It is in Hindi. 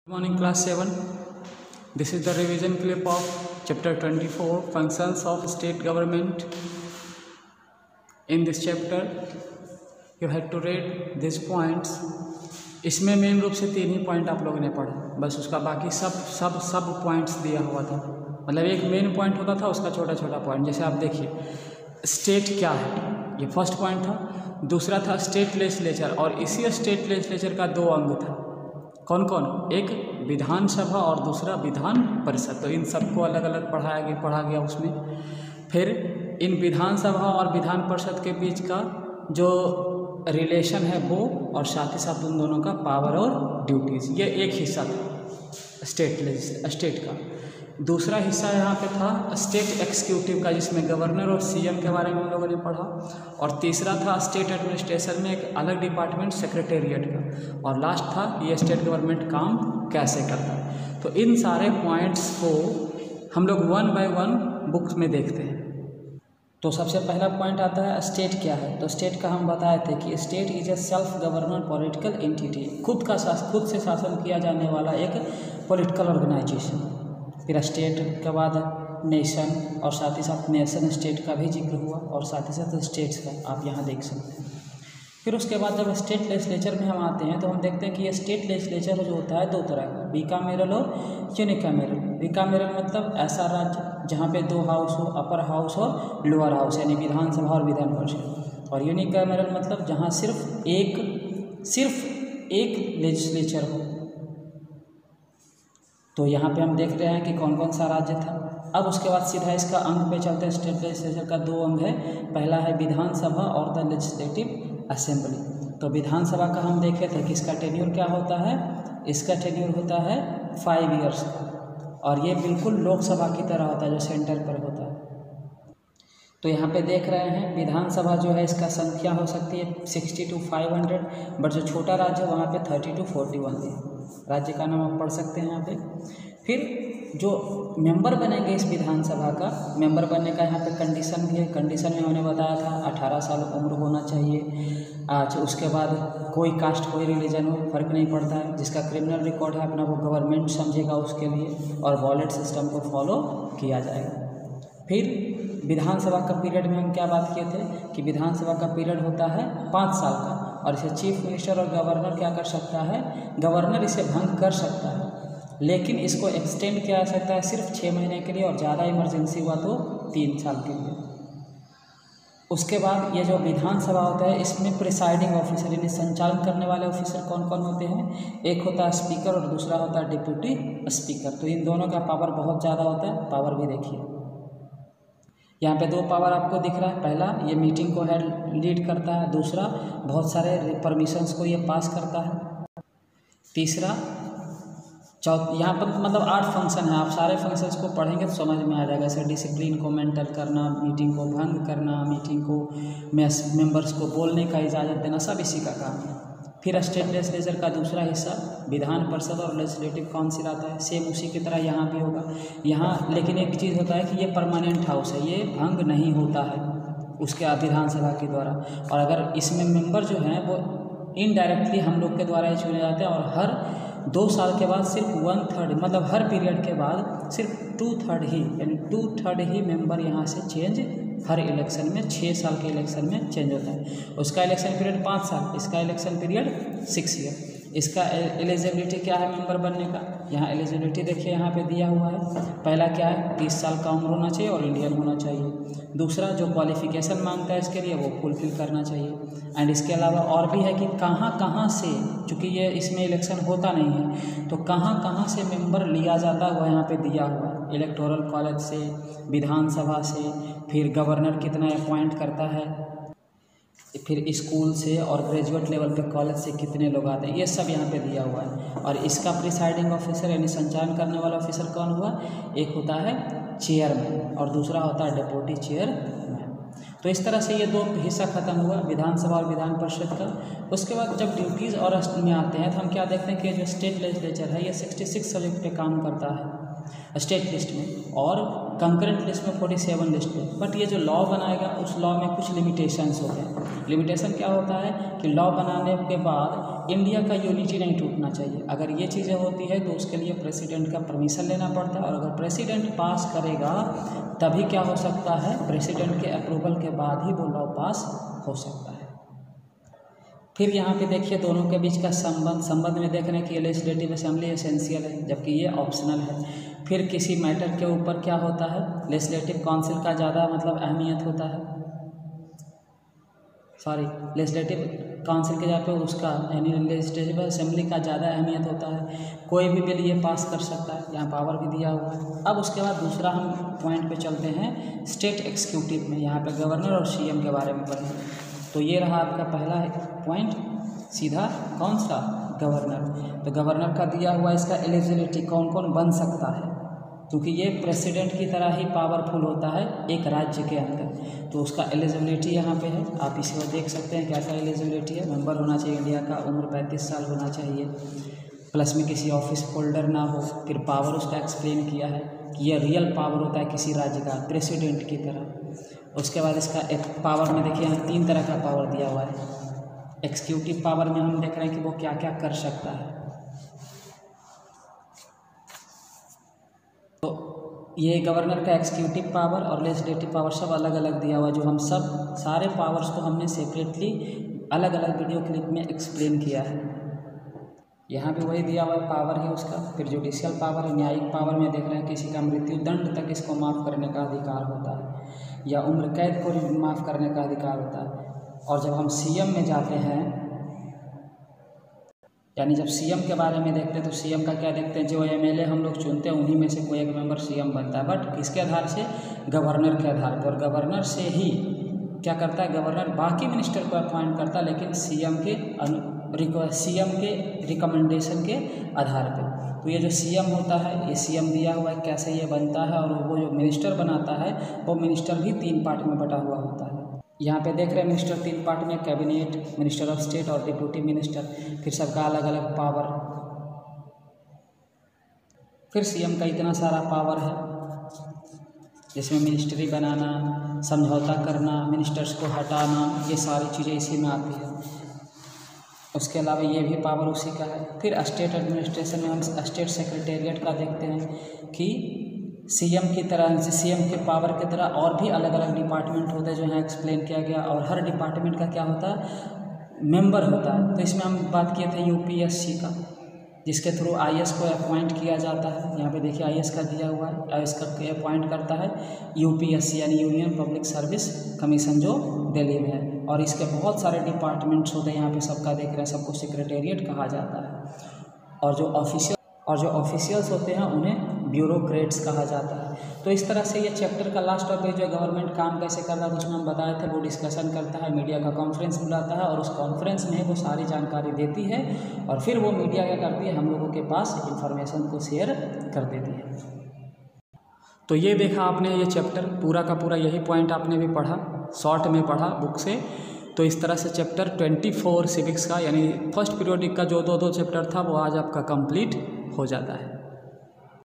Good morning, class 7. This is the revision clip of chapter 24, functions of state government. In this chapter you have to read these points. इसमें मेन रूप से 3 ही पॉइंट आप लोगों ने पढ़ा, बस उसका बाकी सब पॉइंट्स दिया हुआ था। मतलब एक मेन पॉइंट होता था, उसका छोटा छोटा पॉइंट। जैसे आप देखिए स्टेट क्या है, ये फर्स्ट पॉइंट था। दूसरा था स्टेट लेजिस्लेचर, और इसी स्टेट लेजिस्लेचर का 2 अंग था। कौन कौन? एक विधानसभा और दूसरा विधान परिषद। तो इन सबको अलग अलग पढ़ा गया उसमें। फिर इन विधानसभा और विधान परिषद के बीच का जो रिलेशन है वो, और साथ ही साथ उन दोनों का पावर और ड्यूटीज़, ये एक हिस्सा था स्टेट का। दूसरा हिस्सा यहाँ पे था स्टेट एक्सिक्यूटिव का, जिसमें गवर्नर और सीएम के बारे में हम लोगों ने पढ़ा। और तीसरा था स्टेट एडमिनिस्ट्रेशन में एक अलग डिपार्टमेंट सेक्रेटेरिएट का। और लास्ट था ये स्टेट गवर्नमेंट काम कैसे करता है। तो इन सारे पॉइंट्स को हम लोग 1 बाय 1 बुक्स में देखते हैं। तो सबसे पहला पॉइंट आता है स्टेट क्या है। तो स्टेट का हम बताए थे कि state is a self government political entity, खुद से शासन किया जाने वाला एक पॉलिटिकल ऑर्गेनाइजेशन। फिर स्टेट के बाद नेशन, और साथ ही साथ नेशन स्टेट का भी जिक्र हुआ, और साथ ही साथ स्टेट्स का आप यहाँ देख सकते हैं। फिर उसके बाद जब स्टेट लेजिस्लेचर में हम आते हैं तो हम देखते हैं कि ये स्टेट लेजिस्लेचर जो होता है 2 तरह का, बिकामेरल और यूनिकामेरल। बिकामेरल मतलब ऐसा राज्य जहाँ पे 2 हाउस हो, अपर हाउस और लोअर हाउस, यानी विधानसभा और विधान परिषद। और यूनिकामेरल मतलब जहाँ सिर्फ एक लेजिस्लेचर हो। तो यहाँ पे हम देख रहे हैं कि कौन कौन सा राज्य था। अब उसके बाद सीधा इसका अंग पे चलते हैं। स्टेट लेजिस्लेचर का 2 अंग है। पहला है विधानसभा और द लेजिस्लेटिव असेंबली। तो विधानसभा का हम देखे थे कि इसका टेन्योर क्या होता है, इसका टेन्योर होता है 5 ईयर्स का, और ये बिल्कुल लोकसभा की तरह होता है जो सेंटर पर होता है। तो यहाँ पे देख रहे हैं विधानसभा जो है इसका संख्या हो सकती है 60 to 500, बट जो छोटा राज्य है वहाँ पे 30 to 41 है। राज्य का नाम आप पढ़ सकते हैं यहाँ पे। फिर जो मेंबर बनेंगे इस विधानसभा का, मेंबर बनने का यहाँ पे कंडीशन भी है। कंडीशन में हमने बताया था 18 साल उम्र होना चाहिए। आज उसके बाद कोई कास्ट कोई रिलीजन हो फ़र्क नहीं पड़ता है। जिसका क्रिमिनल रिकॉर्ड है अपना वो गवर्नमेंट समझेगा उसके लिए, और वॉलेट सिस्टम को फॉलो किया जाएगा। फिर विधानसभा का पीरियड में हम क्या बात किए थे कि विधानसभा का पीरियड होता है 5 साल का, और इसे चीफ मिनिस्टर और गवर्नर क्या कर सकता है, गवर्नर इसे भंग कर सकता है। लेकिन इसको एक्सटेंड किया जा सकता है सिर्फ 6 महीने के लिए, और ज़्यादा इमरजेंसी हुआ तो 3 साल के लिए। उसके बाद ये जो विधानसभा होता है इसमें प्रिसाइडिंग ऑफिसर यानी संचालन करने वाले ऑफिसर कौन कौन होते हैं, एक होता है स्पीकर और दूसरा होता है डिप्यूटी स्पीकर। तो इन दोनों का पावर बहुत ज़्यादा होता है। पावर भी देखिए यहाँ पे 2 पावर आपको दिख रहा है। पहला ये मीटिंग को लीड करता है, दूसरा बहुत सारे परमिशंस को ये पास करता है, तीसरा यहाँ पर मतलब 8 फंक्शन है। आप सारे फंक्शंस को पढ़ेंगे तो समझ में आ जाएगा। जैसे डिसिप्लिन को मेंटेन करना, मीटिंग को भंग करना, मीटिंग को मेंबर्स को बोलने का इजाज़त देना, सब इसी का काम है। फिर स्टेट लेजिस्लेचर का दूसरा हिस्सा विधान परिषद और लेजिस्लेटिव काउंसिल आता है। सेम उसी की तरह यहाँ भी होगा। यहाँ लेकिन एक चीज़ होता है कि ये परमानेंट हाउस है, ये भंग नहीं होता है उसके विधानसभा के द्वारा। और अगर इसमें मेंबर जो हैं वो इनडायरेक्टली हम लोग के द्वारा ही चुने जाते हैं, और हर 2 साल के बाद सिर्फ 1/3 मतलब हर पीरियड के बाद सिर्फ 2/3 ही, यानी 2/3 ही मेंबर यहाँ से चेंज हर इलेक्शन में 6 साल के इलेक्शन में चेंज होता है। उसका इलेक्शन पीरियड 5 साल, इसका इलेक्शन पीरियड 6 ईयर। इसका एलिजिबिलिटी क्या है मेंबर बनने का, यहाँ एलिजिबिलिटी देखिए यहाँ पे दिया हुआ है। पहला क्या है, 30 साल का उम्र होना चाहिए और इंडियन होना चाहिए। दूसरा जो क्वालिफिकेशन मांगता है इसके लिए वो फुलफिल करना चाहिए। एंड इसके अलावा और भी है कि कहाँ से, चूँकि ये इसमें इलेक्शन होता नहीं है तो कहाँ से मेंबर लिया जाता है वह यहाँ पे दिया हुआ है। इलेक्टोरल कॉलेज से, विधानसभा से, फिर गवर्नर कितना अपॉइंट करता है, फिर स्कूल से, और ग्रेजुएट लेवल पे कॉलेज से कितने लोग आते हैं, ये सब यहाँ पे दिया हुआ है। और इसका प्रिसाइडिंग ऑफिसर यानी संचालन करने वाला ऑफिसर कौन हुआ, एक होता है चेयरमैन और दूसरा होता है डिप्टी चेयरमैन। तो इस तरह से ये 2 हिस्सा खत्म हुआ विधानसभा और विधान परिषद का। उसके बाद जब ड्यूटीज़ और में आते हैं तो हम क्या देखते हैं कि जो स्टेट लेजिस्लेचर है ये 66 सब्जेक्ट पे काम करता है स्टेट लिस्ट में, और कंकरेंट लिस्ट में 47 लिस्ट में। बट ये जो लॉ बनाएगा उस लॉ में कुछ लिमिटेशंस होते हैं। लिमिटेशन क्या होता है कि लॉ बनाने के बाद इंडिया का यूनिटी नहीं टूटना चाहिए। अगर ये चीज़ें होती है तो उसके लिए प्रेसिडेंट का परमिशन लेना पड़ता है, और अगर प्रेसिडेंट पास करेगा तभी क्या हो सकता है, प्रेसिडेंट के अप्रूवल के बाद ही वो लॉ पास हो सकता है। फिर यहाँ पे देखिए दोनों के बीच का संबंध में देख रहे हैं कि लेजिस्लेटिव असेंबली एसेंशियल है जबकि ये ऑप्शनल है। फिर किसी मैटर के ऊपर क्या होता है, लेजिस्लेटिव काउंसिल का ज़्यादा मतलब अहमियत होता है, लेजिस्लेटिव काउंसिल के जगह पे उसका यानी लेजिस्लेटिव असेंबली का ज़्यादा अहमियत होता है। कोई भी बिल ये पास कर सकता है, यहाँ पावर भी दिया हुआ है। अब उसके बाद दूसरा हम पॉइंट पे चलते हैं स्टेट एक्सिक्यूटिव में। यहाँ पे गवर्नर और सीएम के बारे में पढ़ेंगे। तो ये रहा आपका पहला पॉइंट, सीधा कौन सा, गवर्नर। तो गवर्नर का दिया हुआ इसका एलिजिबिलिटी कौन कौन बन सकता है, क्योंकि ये प्रेसिडेंट की तरह ही पावरफुल होता है एक राज्य के अंदर। तो उसका एलिजिबिलिटी यहाँ पे है, आप इसी को देख सकते हैं कैसा एलिजिबिलिटी है। मेंबर होना चाहिए इंडिया का, उम्र 35 साल होना चाहिए, प्लस में किसी ऑफिस होल्डर ना हो। फिर पावर उसका एक्सप्लेन किया है कि ये रियल पावर होता है किसी राज्य का, प्रेसिडेंट की तरह। उसके बाद इसका एक पावर में देखिए यहाँ 3 तरह का पावर दिया हुआ है। एक्सिक्यूटिव पावर में हम देख रहे हैं कि वो क्या क्या कर सकता है। तो ये गवर्नर का एक्सिक्यूटिव पावर और लेजिस्लेटिव पावर सब अलग अलग दिया हुआ है, जो हम सब सारे पावर्स को हमने सेपरेटली अलग अलग वीडियो क्लिप में एक्सप्लेन किया है। यहाँ पे वही दिया हुआ है पावर है उसका। फिर जुडिशियल पावर है, न्यायिक पावर में देख रहे हैं किसी का मृत्यु दंड तक इसको माफ़ करने का अधिकार होता है, या उम्र कैद को माफ़ करने का अधिकार होता है। और जब हम सीएम में जाते हैं, यानी जब सीएम के बारे में देखते हैं तो सीएम का क्या देखते हैं, जो एमएलए हम लोग चुनते हैं उन्हीं में से कोई एक मेंबर सीएम बनता है, बट किसके आधार से, गवर्नर के आधार पर। और गवर्नर से ही क्या करता है, गवर्नर बाकी मिनिस्टर को अपॉइंट करता है, लेकिन सीएम के रिकमेंडेशन के आधार पर। तो ये जो सीएम होता है, ये सीएम दिया हुआ है कैसे ये बनता है, और वो जो मिनिस्टर बनाता है वो मिनिस्टर भी 3 पार्ट में बटा हुआ होता है। यहाँ पे देख रहे हैं मिनिस्टर 3 पार्ट में, कैबिनेट, मिनिस्टर ऑफ स्टेट और डिप्टी मिनिस्टर। फिर सबका अलग अलग पावर। फिर सीएम का इतना सारा पावर है जिसमें मिनिस्ट्री बनाना, समझौता करना, मिनिस्टर्स को हटाना, ये सारी चीज़ें इसी में आती है। उसके अलावा ये भी पावर उसी का है। फिर स्टेट एडमिनिस्ट्रेशन में हम स्टेट सेक्रेटेरिएट का देखते हैं कि सीएम की तरह, सीएम के पावर की तरह और भी अलग अलग डिपार्टमेंट होते हैं जो यहाँ एक्सप्लेन किया गया, और हर डिपार्टमेंट का क्या होता है, मेंबर होता है। तो इसमें हम बात किए थे यूपीएससी का, जिसके थ्रू आईएएस को अपॉइंट किया जाता है। यहाँ पे देखिए आईएएस का दिया हुआ है, आईएएस का अपॉइंट करता है यूपीएससी यानी यूनियन पब्लिक सर्विस कमीशन, जो दिल्ली में है। और इसके बहुत सारे डिपार्टमेंट्स होते हैं यहाँ पे, सबका देख रहे हैं, सबको सेक्रेटेरिएट कहा जाता है। और जो ऑफिशियल्स होते हैं उन्हें ब्यूरोक्रेट्स कहा जाता है। तो इस तरह से ये चैप्टर का लास्ट टॉपिक जो गवर्नमेंट काम कैसे करता है, उसमें हम बताए थे, वो डिस्कशन करता है, मीडिया का कॉन्फ्रेंस बुलाता है, और उस कॉन्फ्रेंस में वो सारी जानकारी देती है, और फिर वो मीडिया क्या करती है, हम लोगों के पास इन्फॉर्मेशन को शेयर कर देती है। तो ये देखा आपने ये चैप्टर पूरा का पूरा, यही पॉइंट आपने भी पढ़ा, शॉर्ट में पढ़ा बुक से। तो इस तरह से चैप्टर 24 सिविक्स का, यानी फर्स्ट पीरियोडिक का जो 2 चैप्टर था वो आज आपका कंप्लीट हो जाता है।